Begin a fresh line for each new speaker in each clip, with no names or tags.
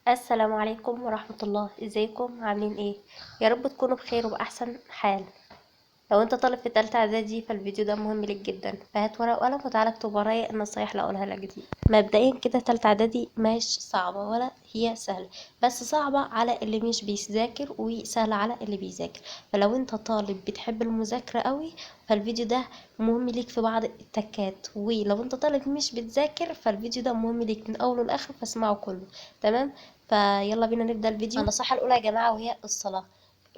السلام عليكم ورحمة الله. ازيكم عاملين ايه؟ يا رب تكونوا بخير وبأحسن حال. لو انت طالب في تالتة اعدادي فالفيديو ده مهم ليك جدا، فهات ورقة وقلم وتعالى اكتب ورايا النصايح اللي هقولها لك دي. مبدئيا كده تالتة اعدادي مش صعبة ولا هي سهلة، بس صعبة على اللي مش بيذاكر وسهلة على اللي بيذاكر. فلو انت طالب بتحب المذاكرة قوي فالفيديو ده مهم ليك في بعض التكات، ولو انت طالب مش بتذاكر فالفيديو ده مهم ليك من اوله لاخره، فاسمعه كله. تمام. فيلا بينا نبدأ الفيديو. النصيحة الاولى يا جماعة وهي الصلاة.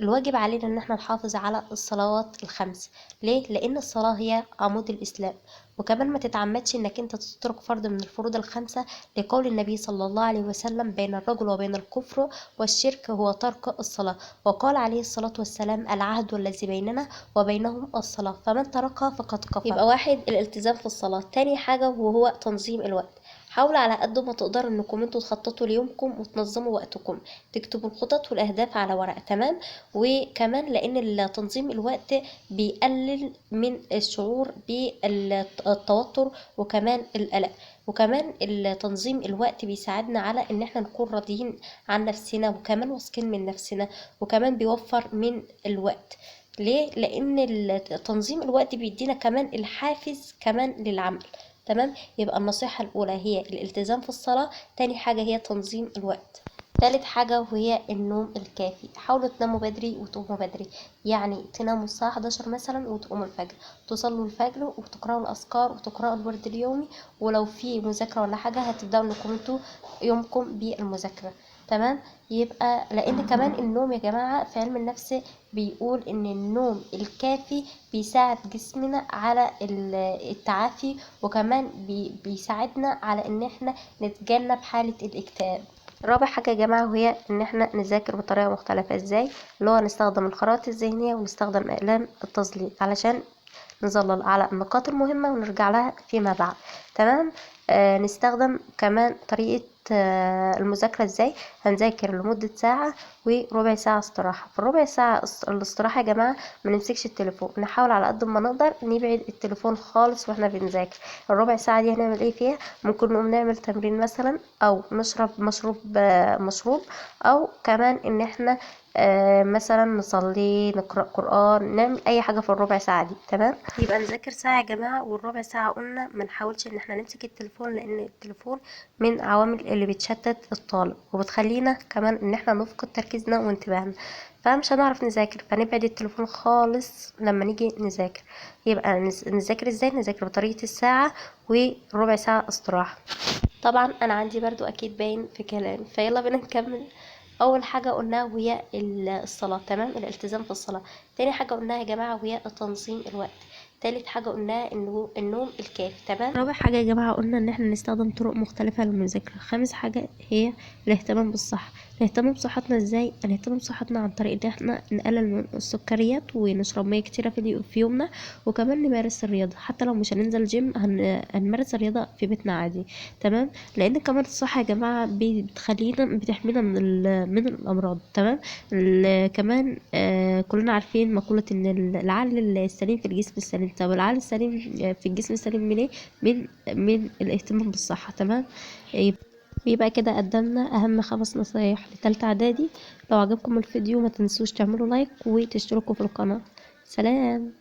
الواجب علينا ان احنا نحافظ على الصلوات الخمس. ليه؟ لان الصلاة هي عمود الاسلام. وكمان ما تتعمدش انك انت تترك فرض من الفروض الخمسة، لقول النبي صلى الله عليه وسلم: بين الرجل وبين الكفر والشرك هو ترك الصلاة. وقال عليه الصلاة والسلام: العهد الذي بيننا وبينهم الصلاة، فمن تركها فقد كفر. يبقى واحد، الالتزام في الصلاة. تاني حاجة وهو تنظيم الوقت. حاولوا على قد ما تقدروا انكم انتوا تخططوا ليومكم وتنظموا وقتكم، تكتبوا الخطط والاهداف على ورق. تمام. وكمان لان تنظيم الوقت بيقلل من الشعور بالتوتر وكمان القلق. وكمان تنظيم الوقت بيساعدنا على ان احنا نكون راضيين عن نفسنا وكمان واثقين من نفسنا، وكمان بيوفر من الوقت. ليه؟ لان تنظيم الوقت بيدينا كمان الحافز كمان للعمل. تمام. يبقى النصيحة الأولى هي الالتزام في الصلاة، تاني حاجة هي تنظيم الوقت، تالت حاجة وهي النوم الكافي. حاولوا تناموا بدري وتقوموا بدري، يعني تناموا الساعة 11 مثلا وتقوموا الفجر، تصلوا الفجر وتقرأوا الأذكار وتقرأوا الورد اليومي، ولو في مذاكرة ولا حاجة هتبدأوا انكم انتوا يومكم بالمذاكرة. تمام. يبقى لأن كمان النوم يا جماعة في علم النفس بيقول إن النوم الكافي بيساعد جسمنا على التعافي، وكمان بيساعدنا على إن احنا نتجنب حالة الاكتئاب. رابع حاجة يا جماعة وهي ان احنا نذاكر بطريقة مختلفة. ازاي؟ اللي هو نستخدم الخرائط الذهنية ونستخدم اقلام التظليل علشان نظلل على النقاط المهمة ونرجع لها فيما بعد. تمام. نستخدم كمان طريقة المذاكرة. ازاي؟ هنذاكر لمدة ساعة وربع ساعة استراحة. في الربع ساعة الاستراحة يا جماعة ما نمسكش التليفون، نحاول على قد ما نقدر نبعد التليفون خالص واحنا بنذاكر. الربع ساعة دي هنعمل ايه فيها؟ ممكن نقوم نعمل تمرين مثلا، او نشرب مشروب، او كمان ان احنا مثلا نصلي، نقرأ قرآن، نعمل اي حاجة في الربع ساعة دي. تمام. يبقى نذاكر ساعة يا جماعة، والربع ساعة قلنا ما نحاولش ان احنا نمسك التليفون، لان التليفون من عوامل اللي بتشتت الطالب وبتخلينا كمان ان احنا نفقد تركيزنا وانتباهنا، فمش هنعرف نذاكر. فنبعد التليفون خالص لما نيجي نذاكر. يبقى نذاكر ازاي؟ نذاكر بطريقة الساعة وربع ساعة استراحة. طبعا انا عندي برضو اكيد باين في كلام، فيلا بينا نكمل. اول حاجه قلناها وهي الصلاه. تمام. الالتزام في الصلاه. تاني حاجه قلناها يا جماعه وهي تنظيم الوقت. تالت حاجه قلناها انه النوم الكافي. تمام. رابع حاجه يا جماعه قلنا ان احنا نستخدم طرق مختلفه للمذاكره. خامس حاجه هي الاهتمام بالصحه. الاهتمام بصحتنا ازاي؟ نهتم بصحتنا عن طريق ان احنا نقلل من السكريات ونشرب ميه كتيره في يومنا، وكمان نمارس الرياضه. حتى لو مش هننزل جيم هنمارس الرياضه في بيتنا عادي. تمام. لان كمان الصحه يا جماعه بتحمينا من الامراض. تمام. كمان كلنا عارفين مقوله ان العقل السليم في الجسم السليم. طب العقل السليم في الجسم السليم من ايه؟ من الاهتمام بالصحه. تمام. يبقى كده قدمنا اهم 5 نصايح لتالتة اعدادي. لو عجبكم الفيديو ما تنسوش تعملوا لايك وتشتركوا في القناه. سلام.